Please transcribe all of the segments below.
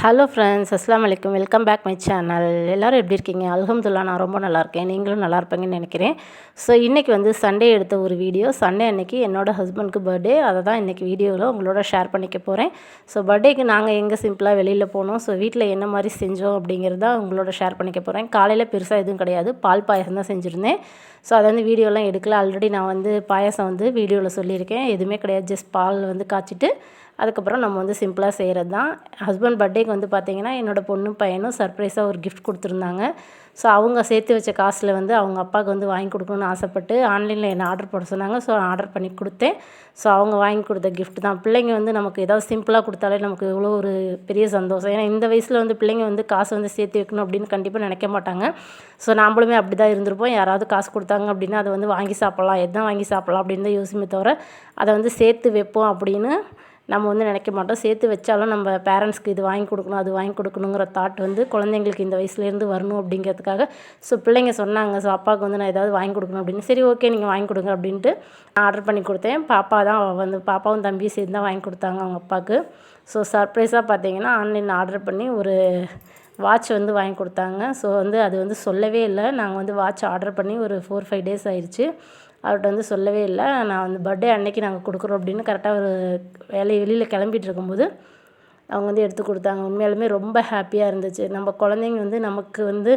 Hello friends, அஸ்ஸலாமு அலைக்கும். Welcome back my channel. எல்லோரும் எப்படி இருக்கீங்க? அல்ஹம்துலில்லாஹ், நான் ரொம்ப நல்லா இருக்கேன். நீங்களும் நல்லா இருப்பீங்கன்னு நினைக்கிறேன். ஸோ இன்றைக்கி வந்து சண்டே எடுத்த ஒரு வீடியோ. சண்டே அன்றைக்கி என்னோடய ஹஸ்பண்டுக்கு பர்த்டே. அதை தான் இன்றைக்கி வீடியோவில் உங்களோட ஷேர் பண்ணிக்க போகிறேன். ஸோ பர்த்டேக்கு நாங்கள் எங்கே சிம்பிளாக வெளியில் போனோம், ஸோ வீட்டில் என்ன மாதிரி செஞ்சோம் அப்படிங்கிறது தான் உங்களோட ஷேர் பண்ணிக்க போகிறேன். காலையில் பெருசாக எதுவும் கிடையாது, பால் பாயசம் தான் செஞ்சுருந்தேன். ஸோ அதை வந்து வீடியோலாம் எடுக்கல. ஆல்ரெடி நான் வந்து பாயசம் வந்து வீடியோவில் சொல்லியிருக்கேன். எதுவுமே கிடையாது, ஜஸ்ட் பால் வந்து காய்ச்சிட்டு அதுக்கப்புறம் நம்ம வந்து சிம்பிளாக செய்கிறது தான். ஹஸ்பண்ட் பர்த்டேக்கு வந்து பார்த்திங்கன்னா என்னோடய பொண்ணும் பையனும் சர்ப்ரைஸாக ஒரு கிஃப்ட் கொடுத்துருந்தாங்க. ஸோ அவங்க சேர்த்து வச்ச காசில் வந்து அவங்க அப்பாவுக்கு வந்து வாங்கி கொடுக்கணுன்னு ஆசைப்பட்டு ஆன்லைனில் என்ன ஆர்டர் போட சொன்னாங்க. ஸோ ஆர்டர் பண்ணி கொடுத்தேன். ஸோ அவங்க வாங்கி கொடுத்த கிஃப்ட் தான். பிள்ளைங்க வந்து நமக்கு ஏதாவது சிம்பிளாக கொடுத்தாலே நமக்கு எவ்வளோ ஒரு பெரிய சந்தோஷம். ஏன்னா இந்த வயசில் வந்து பிள்ளைங்க வந்து காசை வந்து சேர்த்து வைக்கணும் அப்படின்னு கண்டிப்பாக நினைக்க மாட்டாங்க. ஸோ நாம்பளுமே அப்படி தான் இருந்திருப்போம். யாராவது காசு கொடுத்தாங்க அப்படின்னா அதை வந்து வாங்கி சாப்பிட்லாம், எதான் வாங்கி சாப்பிட்லாம் அப்படின்னு தான் யோசிமே தவிர அதை வந்து சேர்த்து வைப்போம் அப்படின்னு நம்ம வந்து நினைக்க மாட்டோம். சேர்த்து வச்சாலும் நம்ம பேரண்ட்ஸ்க்கு இது வாங்கி கொடுக்கணும், அது வாங்கி கொடுக்கணுங்கிற தாட் வந்து குழந்தைங்களுக்கு இந்த வயசுலேருந்து வரணும் அப்படிங்கிறதுக்காக. ஸோ பிள்ளைங்க சொன்னாங்க, ஸோ அப்பாவுக்கு வந்து நான் ஏதாவது வாங்கி கொடுக்கணும் அப்படின்னு. சரி, ஓகே, நீங்கள் வாங்கி கொடுங்க அப்படின்ட்டு நான் ஆர்டர் பண்ணி கொடுத்தேன். பாப்பா தான் வந்து பாப்பாவும் தம்பியும் சேர்ந்து தான் வாங்கி கொடுத்தாங்க அவங்க அப்பாவுக்கு. ஸோ சர்ப்ரைஸாக பார்த்தீங்கன்னா ஆன்லைனில் ஆர்டர் பண்ணி ஒரு வாட்ச் வந்து வாங்கி கொடுத்தாங்க. ஸோ வந்து அது வந்து சொல்லவே இல்லை. நாங்கள் வந்து வாட்ச் ஆர்டர் பண்ணி ஒரு 4-5 டேஸ் ஆயிடுச்சு. அவர்கிட்ட வந்து சொல்லவே இல்லை. நான் வந்து பர்த்டே அன்னைக்கு நாங்கள் கொடுக்குறோம் அப்படின்னு கரெக்டாக ஒரு வெளியில் கிளம்பிட்டு இருக்கும்போது அவங்க வந்து எடுத்து கொடுத்தாங்க. உண்மையாலுமே ரொம்ப ஹாப்பியாக இருந்துச்சு. நம்ம குழந்தைங்க வந்து நமக்கு வந்து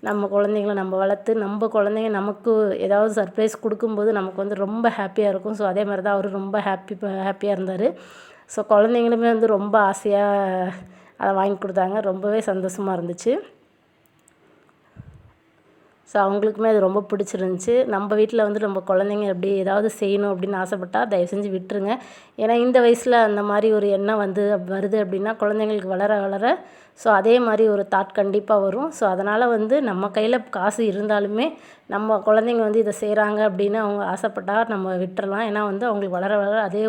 நம்ம குழந்தைங்கள நம்ம வளர்த்து நம்ம குழந்தைங்க நமக்கு ஏதாவது சர்ப்ரைஸ் கொடுக்கும்போது நமக்கு வந்து ரொம்ப ஹாப்பியாக இருக்கும். ஸோ அதே மாதிரி தான் அவர் ரொம்ப ஹாப்பியாக இருந்தார். ஸோ குழந்தைங்களுமே வந்து ரொம்ப ஆசையாக அதை வாங்கி கொடுத்தாங்க. ரொம்பவே சந்தோஷமாக இருந்துச்சு. ஸோ அவங்களுக்குமே அது ரொம்ப பிடிச்சிருந்துச்சி. நம்ம வீட்டில் வந்து நம்ம குழந்தைங்க எப்படி ஏதாவது செய்யணும் அப்படின்னு ஆசைப்பட்டால் தயவு செஞ்சு விட்டுருங்க. ஏன்னா இந்த வயசில் அந்த மாதிரி ஒரு எண்ணம் வருது அப்படின்னா குழந்தைங்களுக்கு வளர வளர ஸோ அதே மாதிரி ஒரு தாட் கண்டிப்பாக வரும். ஸோ அதனால் வந்து நம்ம கையில் காசு இருந்தாலுமே நம்ம குழந்தைங்க வந்து இதை செய்கிறாங்க அப்படின்னு அவங்க ஆசைப்பட்டால் நம்ம விட்டுறலாம். ஏன்னா வந்து அவங்களுக்கு வளர வளர அதே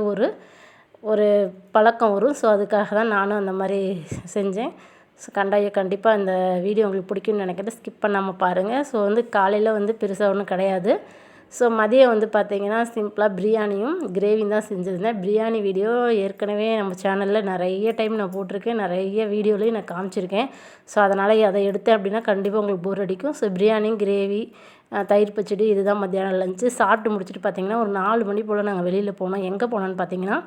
ஒரு பழக்கம் வரும். ஸோ அதுக்காக தான் நானும் அந்த மாதிரி செஞ்சேன். ஸோ கண்டிப்பாக இந்த வீடியோ உங்களுக்கு பிடிக்கும்னு நினைக்கிறேன். ஸ்கிப் பண்ணாமல் பாருங்கள். ஸோ வந்து காலையில் வந்து பெருசாக ஒன்றும் கிடையாது. ஸோ மதியம் வந்து பார்த்திங்கன்னா சிம்பிளாக பிரியாணியும் கிரேவியும் தான் செஞ்சுருந்தேன். பிரியாணி வீடியோ ஏற்கனவே நம்ம சேனலில் நிறைய டைம் நான் போட்டிருக்கேன், நிறைய வீடியோலையும் நான் காமிச்சிருக்கேன். ஸோ அதனால் அதை எடுத்தேன் அப்படின்னா கண்டிப்பாக உங்களுக்கு போர் அடிக்கும். ஸோ பிரியாணி, கிரேவி, தயிர் பச்சடி இதுதான் மத்தியானம் லஞ்சு. சாப்பிட்டு முடிச்சுட்டு பார்த்திங்கன்னா ஒரு 4 மணி போல் நாங்கள் வெளியில் போனோம். எங்கே போனோன்னு பார்த்திங்கன்னா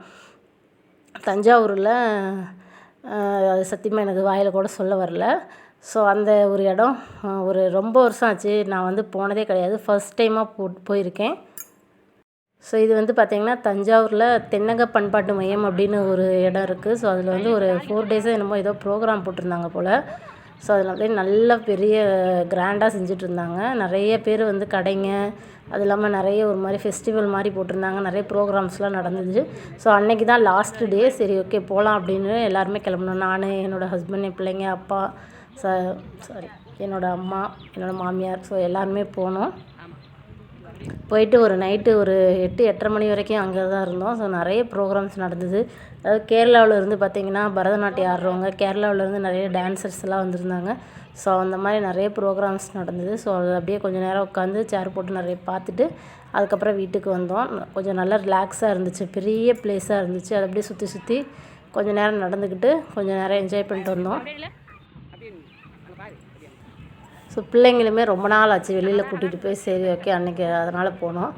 தஞ்சாவூரில், அது சத்தியமாக எனக்கு வாயில் கூட சொல்ல வரல. ஸோ அந்த ஒரு இடம் ஒரு ரொம்ப வருஷம் ஆச்சு, நான் வந்து போனதே கிடையாது. ஃபர்ஸ்ட் டைமாக போயிருக்கேன். ஸோ இது வந்து பார்த்திங்கன்னா தஞ்சாவூரில் தென்னக பண்பாட்டு மையம் அப்படின்னு ஒரு இடம் இருக்குது. ஸோ அதில் வந்து ஒரு 4 டேஸாக என்னமோ ஏதோ ப்ரோக்ராம் போட்டிருந்தாங்க போல். ஸோ அதில் அப்படியே நல்ல பெரிய கிராண்டாக செஞ்சிட்ருந்தாங்க. நிறைய பேர் வந்து கடைங்க, அது இல்லாமல் நிறைய ஒரு மாதிரி ஃபெஸ்டிவல் மாதிரி போட்டிருந்தாங்க. நிறைய ப்ரோக்ராம்ஸ்லாம் நடந்துச்சு. ஸோ அன்றைக்கி தான் லாஸ்ட்டு டே. சரி, ஓகே போகலாம் அப்படின்னு எல்லாருமே கிளம்புனோம். நான், என்னோடய ஹஸ்பண்ட், என் பிள்ளைங்க, அப்பா, என்னோடய அம்மா, என்னோடய மாமியார், ஸோ எல்லாருமே போனோம். போயிட்டு ஒரு நைட்டு ஒரு 8-8:30 மணி வரைக்கும் அங்கே தான் இருந்தோம். ஸோ நிறைய ப்ரோக்ராம்ஸ் நடந்தது. அதாவது கேரளாவில் இருந்து பார்த்திங்கன்னா பரதநாட்டியம் ஆடுறவங்க, கேரளாவிலேருந்து நிறைய டான்சர்ஸ்லாம் வந்திருந்தாங்க. ஸோ அந்த மாதிரி நிறைய ப்ரோக்ராம்ஸ் நடந்தது. ஸோ அது அப்படியே கொஞ்சம் நேரம் உட்காந்து சேர் போட்டு நிறைய பார்த்துட்டு அதுக்கப்புறம் வீட்டுக்கு வந்தோம். கொஞ்சம் நல்லா ரிலாக்ஸாக இருந்துச்சு, பெரிய ப்ளேஸாக இருந்துச்சு. அது அப்படியே சுற்றி கொஞ்சம் நேரம் நடந்துக்கிட்டு கொஞ்சம் நேரம் என்ஜாய் பண்ணிட்டு வந்தோம். ஸோ பிள்ளைங்களுமே ரொம்ப நாள் ஆச்சு வெளியில் கூட்டிகிட்டு போய். சரி, ஓகே, அன்றைக்கி அதனால் போனோம்.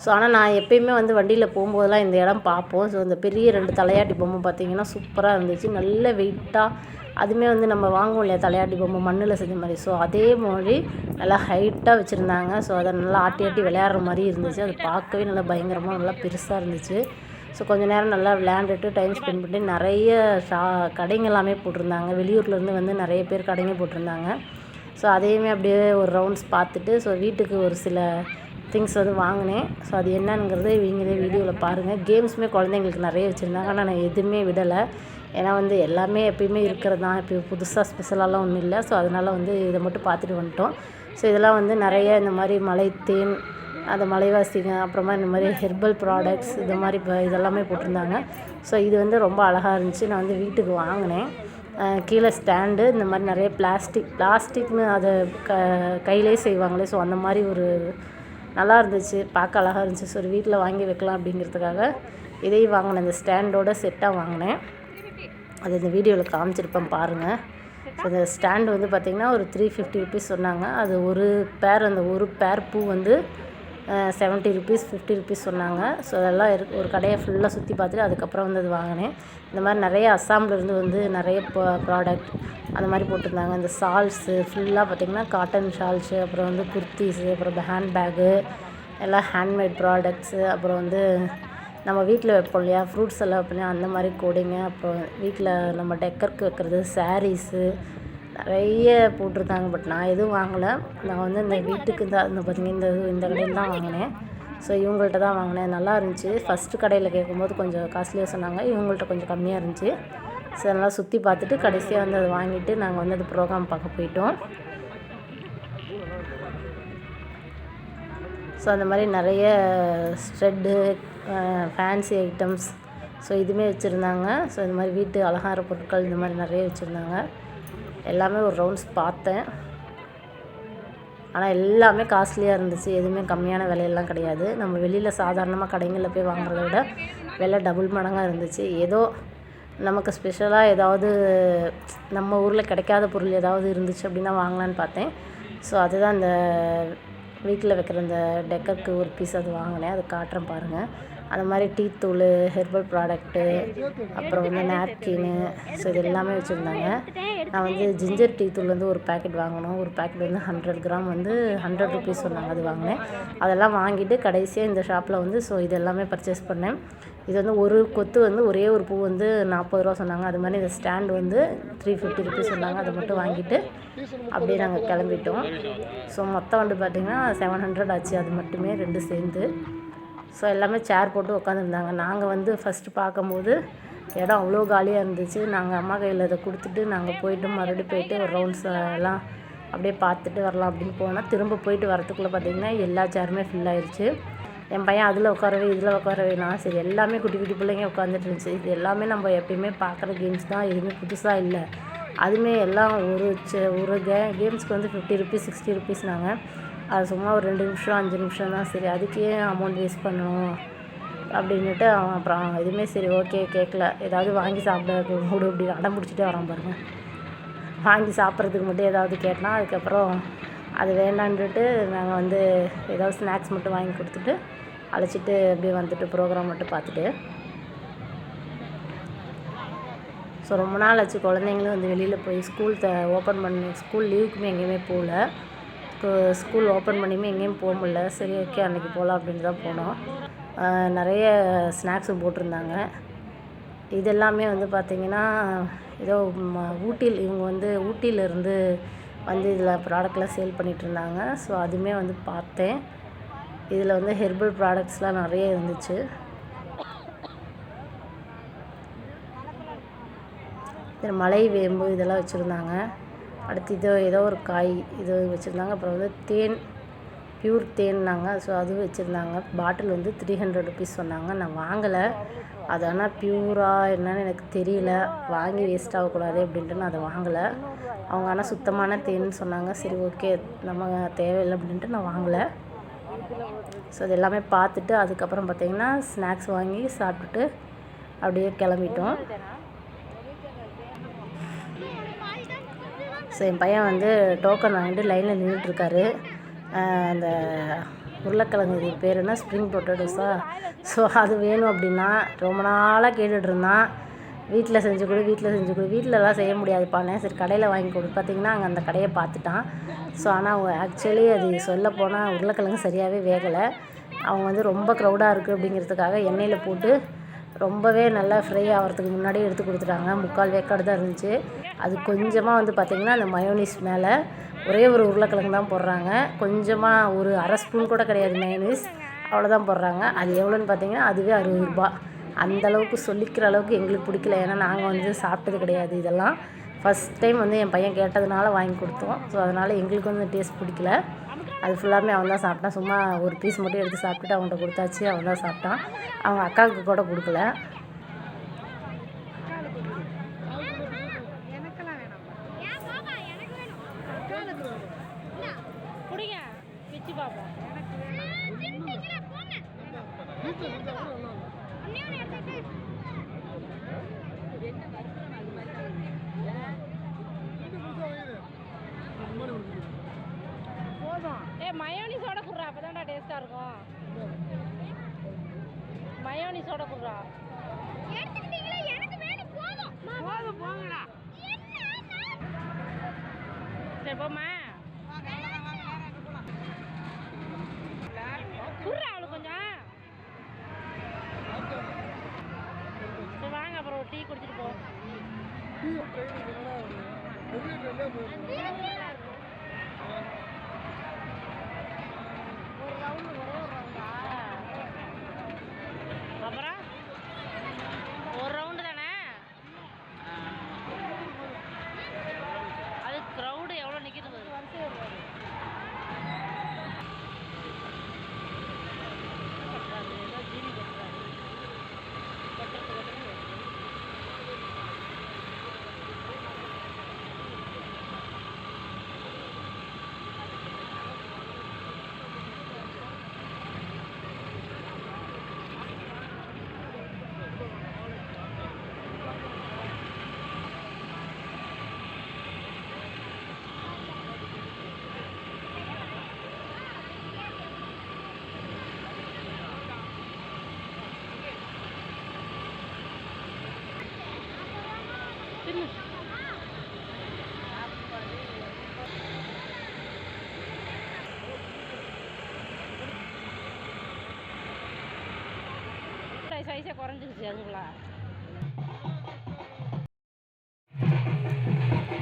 ஸோ ஆனால் நான் எப்பயுமே வந்து வண்டியில் போகும்போதெல்லாம் இந்த இடம் பார்ப்போம். ஸோ இந்த பெரிய 2 தலையாட்டி பொம்மை பார்த்திங்கன்னா சூப்பராக இருந்துச்சு, நல்ல வெயிட்டாக. அதுவுமே வந்து நம்ம வாங்குவோம் இல்லையா தலையாட்டி பொம்மை, மண்ணில் செஞ்ச மாதிரி. ஸோ அதே மாதிரி நல்லா ஹைட்டாக வச்சுருந்தாங்க. ஸோ அதை நல்லா ஆட்டி விளையாடுற மாதிரி இருந்துச்சு. அது பார்க்கவே நல்லா பயங்கரமாக நல்லா பெருசாக இருந்துச்சு. ஸோ கொஞ்சம் நேரம் நல்லா விளையாண்டுட்டு டைம் ஸ்பெண்ட் பண்ணிட்டு நிறைய கடைங்க எல்லாமே போட்டிருந்தாங்க. வெளியூர்லேருந்து வந்து நிறைய பேர் கடைங்க போட்டிருந்தாங்க. ஸோ அதையுமே அப்படியே ஒரு ரவுண்ட்ஸ் பார்த்துட்டு ஸோ வீட்டுக்கு ஒரு சில திங்ஸ் வந்து வாங்கினேன். ஸோ அது என்னங்கிறது இவங்களே வீடியோவில் பாருங்கள். கேம்ஸுமே குழந்தைங்களுக்கு நிறைய வச்சுருந்தாங்க. ஆனால் நான் எதுவுமே விடலை. ஏன்னா வந்து எல்லாமே எப்பயுமே இருக்கிறது தான், இப்போ புதுசாக ஸ்பெஷலாலாம் ஒன்றும் இல்லை. ஸோ அதனால் வந்து இதை மட்டும் பார்த்துட்டு வந்துட்டோம். ஸோ இதெல்லாம் வந்து நிறைய இந்த மாதிரி மலை தேன், அந்த மலைவாசிங்க, அப்புறமா இந்த மாதிரி ஹெர்பல் ப்ராடக்ட்ஸ், இது மாதிரி இதெல்லாமே போட்டிருந்தாங்க. ஸோ இது வந்து ரொம்ப அழகாக இருந்துச்சு. நான் வந்து வீட்டுக்கு வாங்கினேன். கீழே ஸ்டாண்டு, இந்த மாதிரி நிறைய பிளாஸ்டிக்னு அதை கையிலே செய்வாங்களே, ஸோ அந்த மாதிரி ஒரு நல்லா இருந்துச்சு, பார்க்க அழகாக இருந்துச்சு. ஸோ ஒரு வீட்டில் வாங்கி வைக்கலாம் அப்படிங்கிறதுக்காக இதையும் வாங்கினேன். இந்த ஸ்டாண்டோட செட்டாக வாங்கினேன். அது இந்த வீடியோவில் காமிச்சிருப்பேன் பாருங்கள். ஸோ இந்த ஸ்டாண்டு வந்து பார்த்திங்கன்னா ஒரு 350 ருபீஸ் சொன்னாங்க. அது ஒரு பேர் பூ வந்து 70 ருபீஸ் 50 ருபீஸ் சொன்னாங்க. ஸோ அதெல்லாம் ஒரு கடையை ஃபுல்லாக சுற்றி பார்த்துட்டு அதுக்கப்புறம் வந்து அது வாங்கினேன். இந்த மாதிரி நிறைய அஸ்ஸாம்லேருந்து வந்து நிறைய ப்ராடக்ட் அந்த மாதிரி போட்டிருந்தாங்க. இந்த ஷால்ஸு ஃபுல்லாக பார்த்திங்கன்னா காட்டன் ஷால்ஸு, அப்புறம் வந்து குர்த்திஸு, அப்புறம் ஹேண்ட்பேக்கு, எல்லாம் ஹேண்ட்மேட் ப்ராடக்ட்ஸு, அப்புறம் வந்து நம்ம வீட்டில் வைப்போம் இல்லையா, ஃப்ரூட்ஸ் எல்லாம் வைப்போம் அந்த மாதிரி கோடிங்க, அப்புறம் வீட்டில் நம்ம டெக்கருக்கு வைக்கிறது சாரீஸு நிறைய போட்டிருந்தாங்க. பட் நான் எதுவும் வாங்கலை. நான் வந்து இந்த வீட்டுக்கு இந்த பார்த்திங்கன்னா இந்த கடையில் தான் வாங்கினேன். ஸோ இவங்கள்ட்ட தான் வாங்கினேன். நல்லா இருந்துச்சு. ஃபஸ்ட்டு கடையில் கேட்கும்போது கொஞ்சம் காஸ்ட்லியாக சொன்னாங்க, இவங்கள்ட்ட கொஞ்சம் கம்மியாக இருந்துச்சு. ஸோ அதெல்லாம் சுற்றி பார்த்துட்டு கடைசியாக வந்து அதை வாங்கிட்டு நாங்கள் வந்து அது ப்ரோக்ராம் பார்க்க போயிட்டோம். ஸோ அந்த மாதிரி நிறைய ஸ்ட்ரெட்டு, ஃபேன்சி ஐட்டம்ஸ், ஸோ இதுவுமே வச்சுருந்தாங்க. ஸோ இந்த மாதிரி வீட்டு அலங்கார பொருட்கள் இந்த மாதிரி நிறைய வச்சுருந்தாங்க. எல்லாமே ஒரு ரவுண்ட்ஸ் பார்த்தேன். ஆனால் எல்லாமே காஸ்ட்லியாக இருந்துச்சு. எதுவுமே கம்மியான விலையெல்லாம் கிடையாது. நம்ம வெளியில் சாதாரணமாக கடைங்களில் போய் வாங்குறத விட விலை டபுள் மடங்காக இருந்துச்சு. ஏதோ நமக்கு ஸ்பெஷலாக ஏதாவது நம்ம ஊரில் கிடைக்காத பொருள் ஏதாவது இருந்துச்சு அப்படின்னா வாங்கலான்னு பார்த்தேன். ஸோ அதுதான் இந்த வீட்டில் வைக்கிற இந்த டெக்கருக்கு ஒரு பீஸ் அது வாங்கினேன். அது காட்டுறேன் பாருங்கள். அந்த மாதிரி டீ தூள், ஹெர்பல் ப்ராடக்ட்டு, அப்புறம் வந்து நாப்கின்னு, ஸோ இது எல்லாமே வச்சுருந்தாங்க. நான் வந்து ஜிஞ்சர் டீ தூள் வந்து ஒரு பேக்கெட் வாங்கினோம். ஒரு பேக்கெட் வந்து 100 கிராம் வந்து 100 ருபீஸ் சொன்னாங்க. அது வாங்கினேன். அதெல்லாம் வாங்கிட்டு கடைசியாக இந்த ஷாப்பில் வந்து ஸோ இது எல்லாமே பர்ச்சேஸ் பண்ணேன். இது வந்து ஒரு கொத்து வந்து ஒரே ஒரு பூ வந்து 40 ரூபா சொன்னாங்க. அது மாதிரி இந்த ஸ்டாண்டு வந்து 350 ருபீஸ் சொன்னாங்க. அதை மட்டும் வாங்கிட்டு அப்படியே நாங்கள் கிளம்பிட்டோம். ஸோ மொத்தம் வந்து பார்த்திங்கன்னா 700 ஆச்சு. அது மட்டுமே 2 சேர்ந்து. ஸோ எல்லாமே சேர் போட்டு உட்காந்துருந்தாங்க. நாங்கள் வந்து ஃபஸ்ட்டு பார்க்கும்போது இடம் அவ்வளோ காலியாக இருந்துச்சு. நாங்கள் அம்மா கையில் இதை கொடுத்துட்டு நாங்கள் போய்ட்டு மறுபடியும் போய்ட்டு ஒரு ரவுண்ட்ஸ் எல்லாம் அப்படியே பார்த்துட்டு வரலாம் அப்படின்னு போனால், திரும்ப போயிட்டு வரத்துக்குள்ளே பார்த்திங்கன்னா எல்லா சேருமே ஃபில் ஆயிடுச்சு. என் பையன் அதில் உட்காரவே இதில் உட்காரவேனா, சரி எல்லாமே குட்டி குட்டி பிள்ளைங்க உட்காந்துட்டு இருந்துச்சு. இது எல்லாமே நம்ம எப்பயுமே பார்க்குற கேம்ஸ் தான், எதுவுமே புதுசாக இல்லை. அதுவுமே எல்லாம் ஒரு கேம்ஸ்க்கு வந்து 50 ருபீஸ் 60 ருபீஸ்னாங்க. அது சும்மா ஒரு 2 நிமிஷம் 5 நிமிஷம் தான். சரி அதுக்கே அமௌண்ட் வேஸ்ட் பண்ணணும் அப்படின்ட்டு அவன் அப்புறம் எதுவுமே சரி ஓகே கேட்கல. ஏதாவது வாங்கி சாப்பிட மூடு அப்படி அடம் பிடிச்சிட்டே வரான் பாருங்கள். வாங்கி சாப்பிட்றதுக்கு மட்டும் ஏதாவது கேட்டால் அதுக்கப்புறம் அது வேண்டான்ட்டு நாங்கள் வந்து ஏதாவது ஸ்நாக்ஸ் மட்டும் வாங்கி கொடுத்துட்டு அழைச்சிட்டு அப்படியே வந்துட்டு ப்ரோக்ராம் மட்டும் பார்த்துட்டு. ஸோ ரொம்ப நாள் ஆச்சு குழந்தைங்களும் வந்து வெளியில் போய் ஸ்கூல் ஓப்பன் பண்ணி ஸ்கூல் லீவுக்குமே எங்கேயுமே போகல. ஸ்கூல் ஓப்பன் பண்ணியுமே எங்கேயும் போக முடியல. சரி ஓகே அன்றைக்கி போகலாம் அப்படின்ட்டு தான் போனோம். நிறைய ஸ்நாக்ஸும் போட்டிருந்தாங்க. இது எல்லாமே வந்து பார்த்திங்கன்னா ஏதோ ஊட்டியில் இவங்க வந்து ஊட்டியிலேருந்து வந்து இதில் ப்ராடக்ட்லாம் சேல் பண்ணிகிட்ருந்தாங்க. ஸோ அதுவுமே வந்து பார்த்தேன். இதில் வந்து ஹெர்பல் ப்ராடக்ட்ஸ்லாம் நிறைய இருந்துச்சு. இதில் மலை வேம்பு இதெல்லாம் வச்சுருந்தாங்க. அடுத்து ஏதோ ஒரு காய் இது வச்சுருந்தாங்க. அப்புறம் வந்து தேன், பியூர் தேன்னாங்க. ஸோ அதுவும் வச்சுருந்தாங்க. பாட்டில் வந்து 300 ருபீஸ் சொன்னாங்க. நான் வாங்கலை. அது ஆனால் பியூராக என்னன்னு எனக்கு தெரியல. வாங்கி வேஸ்ட் ஆகக்கூடாது அப்படின்ட்டு நான் அதை வாங்கலை. அவங்க ஆனால் சுத்தமான தேன்னு சொன்னாங்க. சரி ஓகே நம்ம தேவையில்லை அப்படின்ட்டு நான் வாங்கலை. ஸோ இது எல்லாமே பார்த்துட்டு அதுக்கப்புறம் பார்த்திங்கன்னா ஸ்நாக்ஸ் வாங்கி சாப்பிட்டுட்டு அப்படியே கிளம்பிட்டோம். ஸோ என் பையன் வந்து டோக்கன் வாங்கிட்டு லைனில் நின்றுட்டுருக்காரு. அந்த உருளைக்கிழங்கு இது பேர் என்ன, ஸ்ப்ரிங் பொட்டேட்டோஸா, ஸோ அது வேணும் அப்படின்னா ரொம்ப நாளாக கேட்டுட்ருந்தான். வீட்டில் செஞ்சு கொடு வீட்டிலலாம் செய்ய முடியாதுப்பானே, சரி கடையில் வாங்கி கொடு. பார்த்திங்கன்னா அங்கே அந்த கடையை பார்த்துட்டான். ஸோ ஆனால் ஆக்சுவலி அது சொல்லப்போனால் உருளைக்கிழங்கு சரியாகவே வேகலை. அவங்க வந்து ரொம்ப க்ரௌடாக இருக்குது அப்படிங்கிறதுக்காக எண்ணெயில் போட்டு ரொம்பவே நல்லா ஃப்ரை ஆகிறதுக்கு முன்னாடியே எடுத்து கொடுத்துட்டாங்க. 3/4 வேக்காடு தான் இருந்துச்சு. அது கொஞ்சமாக வந்து பார்த்திங்கன்னா அந்த மயோனீஸ் மேலே ஒரே ஒரு உருளைக்கிழங்கு தான் போடுறாங்க. கொஞ்சமாக ஒரு அரை ஸ்பூன் கூட கிடையாது மயோனீஸ், அவ்வளோதான் போடுறாங்க. அது எவ்வளோன்னு பார்த்திங்கன்னா அதுவே 60 ரூபா. அந்தளவுக்கு சொல்லிக்கிற அளவுக்கு எங்களுக்கு பிடிக்கல. ஏன்னா நாங்கள் வந்து சாப்பிட்டது கிடையாது. இதெல்லாம் ஃபஸ்ட் டைம் வந்து என் பையன் கேட்டதுனால வாங்கி கொடுத்தோம். ஸோ அதனால் எங்களுக்கு வந்து டேஸ்ட் பிடிக்கல. அது ஃபுல்லாமே அவன் தான் சாப்பிட்டான். சும்மா ஒரு பீஸ் மட்டும் எடுத்து சாப்பிட்டுட்டு அவன்கிட்ட கொடுத்தாச்சு. அவன் தான் சாப்பிட்டான். அவங்க அக்காவுக்கு கூட கொடுக்கல. மயோனிஸோட குடுறா, அப்பதான்டா டேஸ்டா இருக்கும். மயோனிஸோட குடுறா. எடுத்துக்கிட்டீங்களா? எனக்கு வேணும், போதும். போதும் போங்கடா. சரி போமா. குடுறா அவளுக்கு கொஞ்சம். சரி வாங்க, அப்புறம் ஒரு டீ குடிச்சிட்டு போ. ஒரு ரவுண்டு, ஒரே ஒரு ரவுண்டா? அப்புறம் ஒரு ரவுண்டு தானே? அது க்ரௌடு எவ்வளோ நிற்கிது? சைஸே குறைஞ்சிருச்சு அதுக்குள்ள.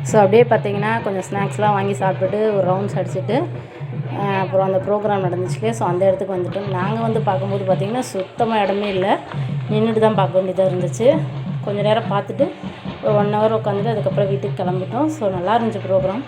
ஸோ அப்படியே பார்த்தீங்கன்னா கொஞ்சம் ஸ்நாக்ஸ்லாம் வாங்கி சாப்பிட்டுட்டு ஒரு ரவுண்ட்ஸ் அடிச்சுட்டு அப்புறம் அந்த ப்ரோக்ராம் நடந்துச்சுலே. ஸோ அந்த இடத்துக்கு வந்துட்டோம். நாங்கள் வந்து பார்க்கும்போது பார்த்திங்கன்னா சுத்தமாக இடமே இல்லை, நின்றுட்டு தான் பார்க்க வேண்டியதாக இருந்துச்சு. கொஞ்சம் நேரம் பார்த்துட்டு ஒரு 1 ஹவர் உட்காந்துட்டு அதுக்கப்புறம் வீட்டுக்கு கிளம்பிட்டோம். ஸோ நல்லா இருந்துச்சு ப்ரோக்ராம்.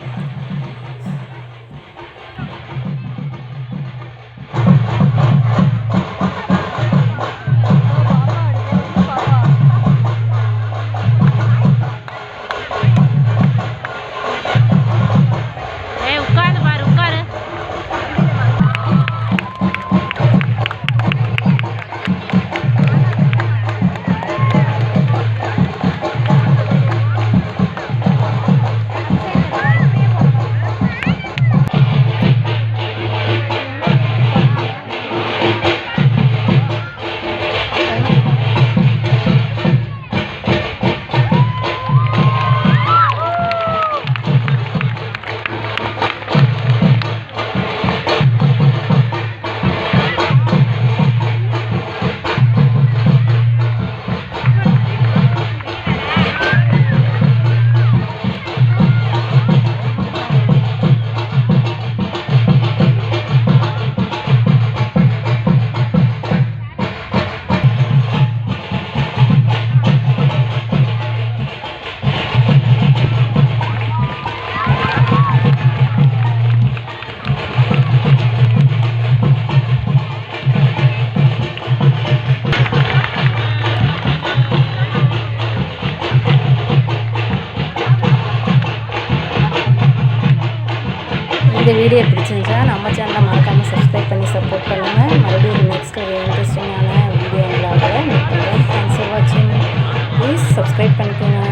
இந்த வீடியோ பிடிச்சிருந்துச்சா நம்ம சேனலை மறக்காமல் சப்ஸ்கிரைப் பண்ணி சப்போர்ட் பண்ணுங்கள். மறுபடியும் நெக்ஸ்ட் ஒரு இன்ட்ரெஸ்டிங்கான வீடியோ உங்களாக மீட் பண்ணுறேன். தேங்க்ஸ் ஃபார் வாட்சிங். ப்ளீஸ் சப்ஸ்கிரைப் பண்ணிக்கோங்க.